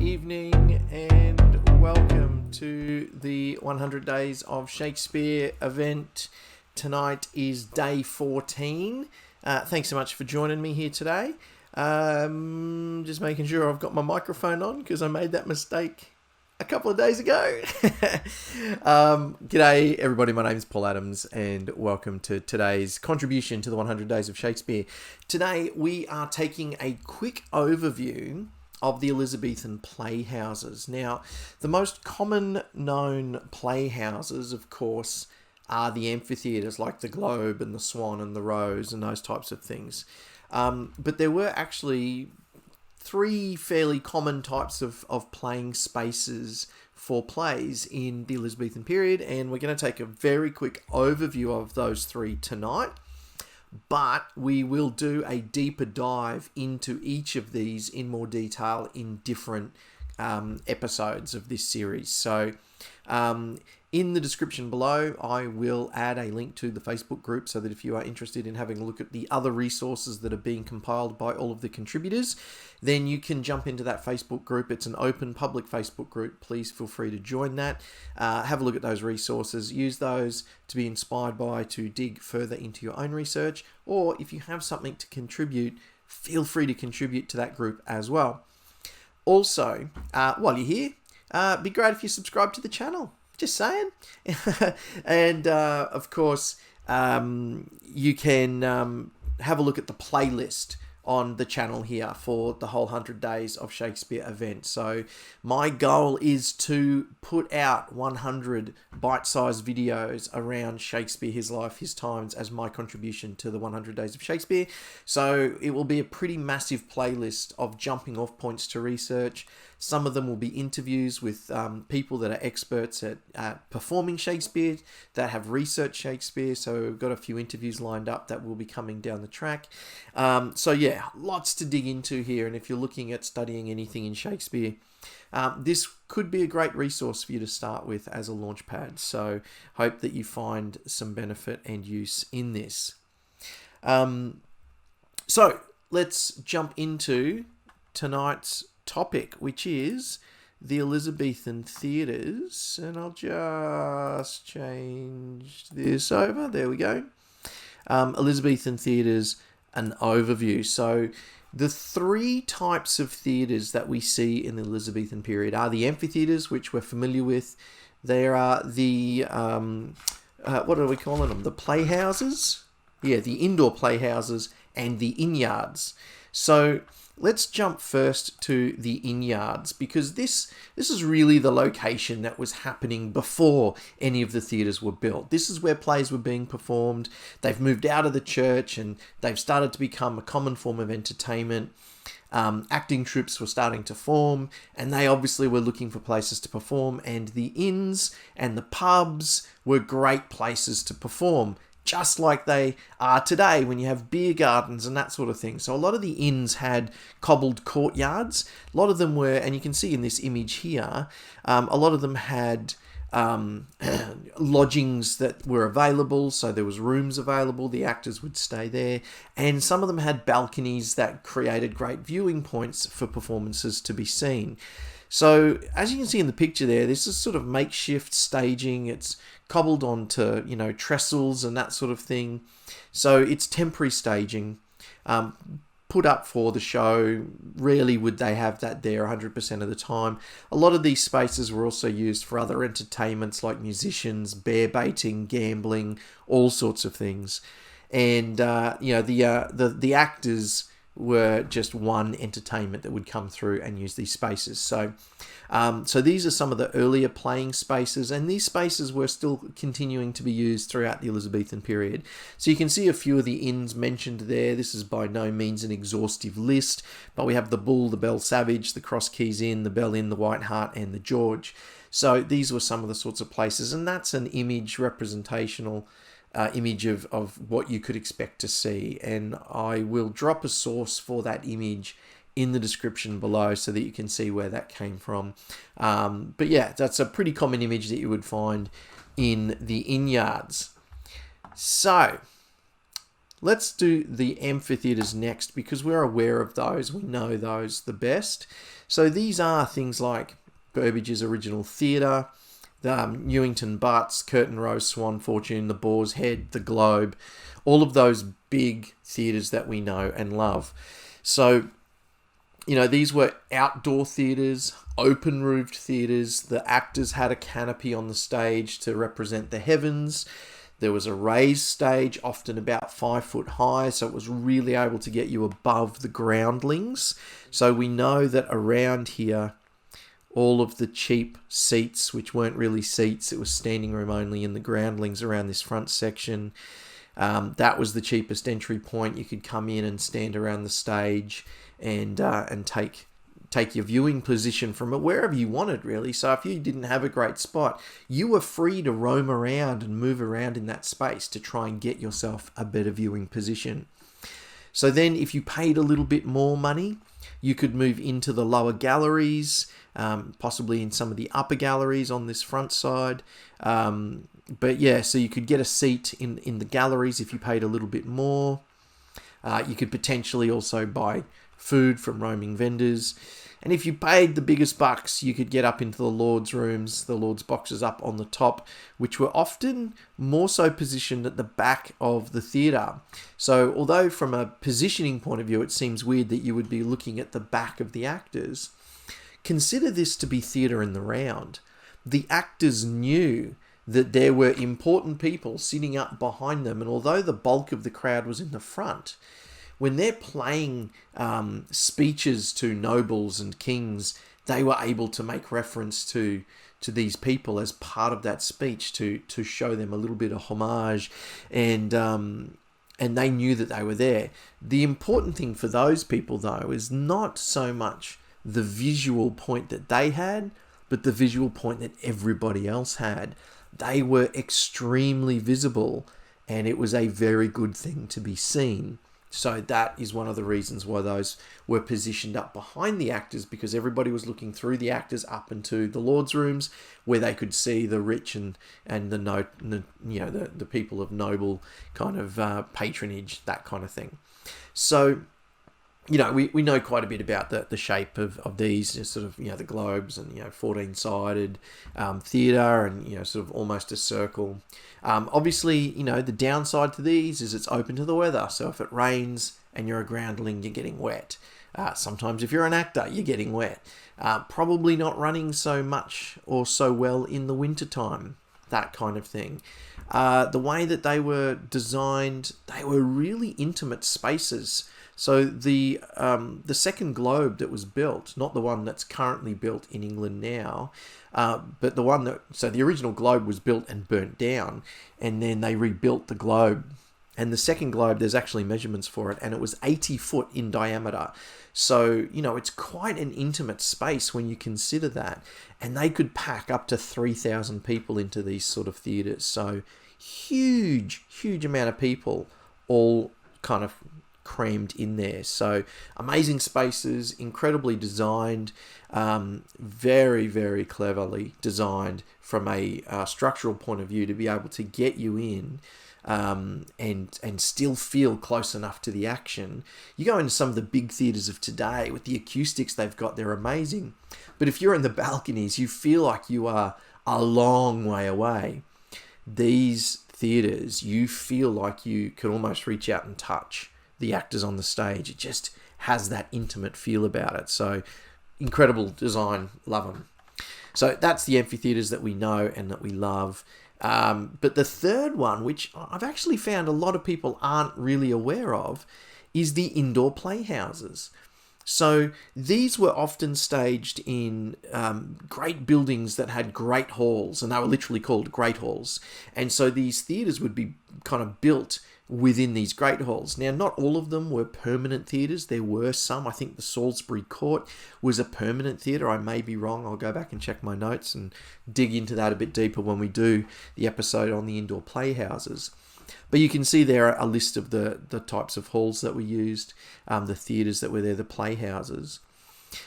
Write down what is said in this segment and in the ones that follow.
evening and welcome to the 100 Days of Shakespeare event. Tonight is day 14. Thanks so much for joining me here today. Just making sure I've got my microphone on because I made that mistake a couple of days ago. G'day everybody, my name is Paul Adams and welcome to today's contribution to the 100 Days of Shakespeare. Today we are taking a quick overview of the Elizabethan playhouses. Now, the most common known playhouses, of course, are the amphitheaters like the Globe and the Swan and the Rose and those types of things. But there were actually three fairly common types of playing spaces for plays in the Elizabethan period, and we're going to take a very quick overview of those three tonight. But we will do a deeper dive into each of these in more detail in different episodes of this series. So in the description below, I will add a link to the Facebook group so that if you are interested in having a look at the other resources that are being compiled by all of the contributors, then you can jump into that Facebook group. It's an open public Facebook group. Please feel free to join that. Have a look at those resources. Use those to be inspired by, to dig further into your own research. Or if you have something to contribute, feel free to contribute to that group as well. Also, while you're here, it'd be great if you subscribe to the channel. Just saying. And of course, you can have a look at the playlist on the channel here for the whole 100 Days of Shakespeare event. So my goal is to put out 100 bite-sized videos around Shakespeare, his life, his times, as my contribution to the 100 Days of Shakespeare. So it will be a pretty massive playlist of jumping off points to research. Some of them will be interviews with people that are experts at performing Shakespeare, that have researched Shakespeare. So we've got a few interviews lined up that will be coming down the track. So yeah, lots to dig into here. And if you're looking at studying anything in Shakespeare, this could be a great resource for you to start with as a launch pad. So hope that you find some benefit and use in this. So let's jump into tonight's topic, which is the Elizabethan theatres, and I'll just change this over. There we go. Elizabethan theatres, an overview. So the three types of theatres that we see in the Elizabethan period are the amphitheaters, which we're familiar with. There are the what are we calling them? The playhouses. Yeah, the indoor playhouses and the innyards. So let's jump first to the innyards, because this is really the location that was happening before any of the theatres were built. This is where plays were being performed. They've moved out of the church and they've started to become a common form of entertainment. Acting troupes were starting to form, and they obviously were looking for places to perform, and the inns and the pubs were great places to perform, just like they are today when you have beer gardens and that sort of thing. So a lot of the inns had cobbled courtyards. A lot of them were, and you can see in this image here, a lot of them had lodgings that were available. So there was rooms available. The actors would stay there. And some of them had balconies that created great viewing points for performances to be seen. So as you can see in the picture there, this is sort of makeshift staging. It's cobbled onto, trestles and that sort of thing. So it's temporary staging, put up for the show. Rarely would they have that there 100% of the time. A lot of these spaces were also used for other entertainments like musicians, bear baiting, gambling, all sorts of things. And, the actors were just one entertainment that would come through and use these spaces. So these are some of the earlier playing spaces, and these spaces were still continuing to be used throughout the Elizabethan period. So you can see a few of the inns mentioned there. This is by no means an exhaustive list, but we have the Bull, the Bell Savage, the Cross Keys Inn, the Bell Inn, the White Hart, and the George. So these were some of the sorts of places, and that's an representational image of what you could expect to see. And I will drop a source for that image in the description below so that you can see where that came from. But yeah, that's a pretty common image that you would find in the innyards. So let's do the amphitheatres next because we're aware of those. We know those the best. So these are things like Burbage's Original Theatre, the Newington Butts, Curtain Row, Swan, Fortune, the Boar's Head, the Globe, all of those big theatres that we know and love. So, these were outdoor theatres, open-roofed theatres. The actors had a canopy on the stage to represent the heavens. There was a raised stage, often about 5 foot high, so it was really able to get you above the groundlings. So we know that around here, all of the cheap seats, which weren't really seats, it was standing room only in the groundlings around this front section. That was the cheapest entry point. You could come in and stand around the stage and take your viewing position from it wherever you wanted, really. So if you didn't have a great spot, you were free to roam around and move around in that space to try and get yourself a better viewing position. So then if you paid a little bit more money, you could move into the lower galleries, possibly in some of the upper galleries on this front side. But yeah, so you could get a seat in the galleries if you paid a little bit more. You could potentially also buy food from roaming vendors. And if you paid the biggest bucks, you could get up into the Lord's rooms, the Lord's boxes up on the top, which were often more so positioned at the back of the theatre. So although from a positioning point of view, it seems weird that you would be looking at the back of the actors, consider this to be theatre in the round. The actors knew that there were important people sitting up behind them, and although the bulk of the crowd was in the front, when they're playing speeches to nobles and kings, they were able to make reference to these people as part of that speech to show them a little bit of homage, and they knew that they were there. The important thing for those people, though, is not so much the visual point that they had, but the visual point that everybody else had. They were extremely visible, and it was a very good thing to be seen. So that is one of the reasons why those were positioned up behind the actors, because everybody was looking through the actors up into the Lord's rooms, where they could see the rich and the people of noble kind of patronage, that kind of thing. So, we know quite a bit about the shape of these, sort of, the globes and, 14-sided theatre and, sort of almost a circle. Obviously, the downside to these is it's open to the weather. So if it rains and you're a groundling, you're getting wet. Sometimes if you're an actor, you're getting wet. Probably not running so much or so well in the wintertime, that kind of thing. The way that they were designed, they were really intimate spaces. So the second globe that was built, not the one that's currently built in England now, but the one so the original globe was built and burnt down, and then they rebuilt the globe. And the second globe, there's actually measurements for it, and it was 80 foot in diameter. So, it's quite an intimate space when you consider that. And they could pack up to 3,000 people into these sort of theatres. So huge amount of people all kind of crammed in there. So amazing spaces, incredibly designed, very, very cleverly designed from a structural point of view to be able to get you in and still feel close enough to the action. You go into some of the big theatres of today with the acoustics they've got, they're amazing. But if you're in the balconies, you feel like you are a long way away. These theatres, you feel like you can almost reach out and touch the actors on the stage. It just has that intimate feel about it. So incredible design, love them. So that's the amphitheatres that we know and that we love. But the third one, which I've actually found a lot of people aren't really aware of, is the indoor playhouses. So these were often staged in great buildings that had great halls, and they were literally called great halls. And so these theatres would be kind of built within these great halls. Now, not all of them were permanent theatres. There were some. I think the Salisbury Court was a permanent theatre. I may be wrong. I'll go back and check my notes and dig into that a bit deeper when we do the episode on the indoor playhouses. But you can see there a list of the types of halls that were used, the theatres that were there, the playhouses.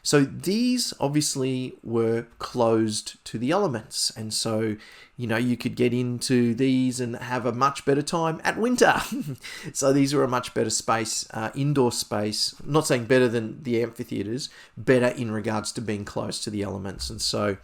So these obviously were closed to the elements, and so you could get into these and have a much better time at winter. So these were a much better space, indoor space. I'm not saying better than the amphitheaters, better in regards to being close to the elements. And so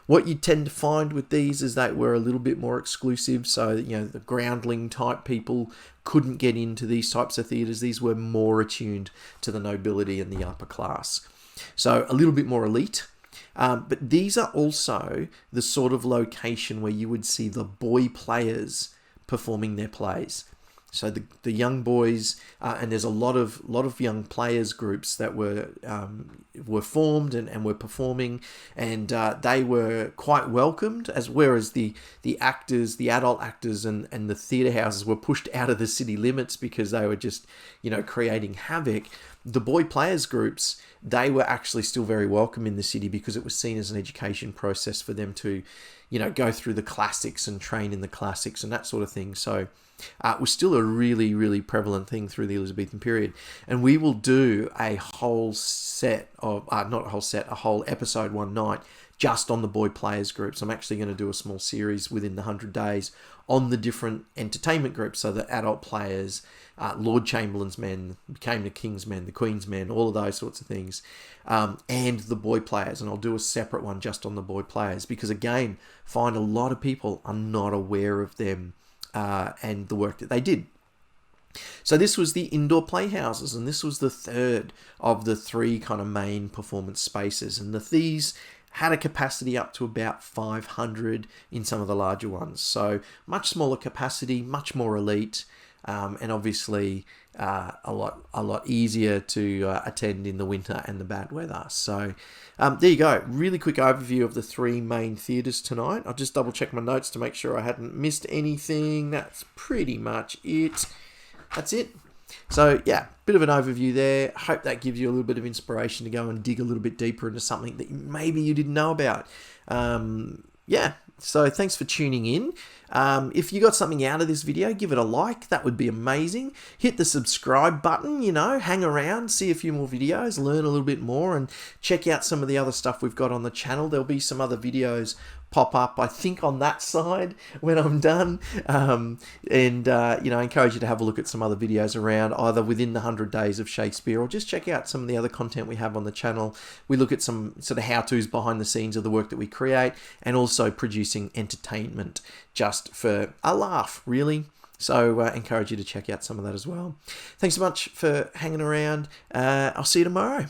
what you tend to find with these is that we're a little bit more exclusive. So, the groundling type people couldn't get into these types of theatres. These were more attuned to the nobility and the upper class. So a little bit more elite. But these are also the sort of location where you would see the boy players performing their plays. So the young boys, and there's a lot of young players groups that were formed and were performing, and they were quite welcomed. Whereas the actors, the adult actors, and the theatre houses were pushed out of the city limits because they were just creating havoc. The boy players groups, they were actually still very welcome in the city because it was seen as an education process for them to go through the classics and train in the classics and that sort of thing. So it was still a really, really prevalent thing through the Elizabethan period. And we will do a whole set of, a whole episode one night just on the boy players groups. I'm actually going to do a small series within the 100 days on the different entertainment groups. So the adult players, Lord Chamberlain's men, became the King's men, the Queen's men, all of those sorts of things. And the boy players. And I'll do a separate one just on the boy players because, again, find a lot of people are not aware of them and the work that they did. So this was the indoor playhouses, and this was the third of the three kind of main performance spaces. And these had a capacity up to about 500 in some of the larger ones. So much smaller capacity, much more elite, and obviously a lot easier to attend in the winter and the bad weather. So there you go. Really quick overview of the three main theatres tonight. I'll just double check my notes to make sure I hadn't missed anything. That's pretty much it. That's it. So yeah, bit of an overview there. Hope that gives you a little bit of inspiration to go and dig a little bit deeper into something that maybe you didn't know about. Yeah, so thanks for tuning in. If you got something out of this video, give it a like. That would be amazing. Hit the subscribe button, hang around, see a few more videos, learn a little bit more, and check out some of the other stuff we've got on the channel. There'll be some other videos pop up, I think, on that side when I'm done. I encourage you to have a look at some other videos around, either within the 100 days of Shakespeare, or just check out some of the other content we have on the channel. We look at some sort of how-tos behind the scenes of the work that we create, and also producing entertainment just for a laugh, really. So I encourage you to check out some of that as well. Thanks so much for hanging around. I'll see you tomorrow.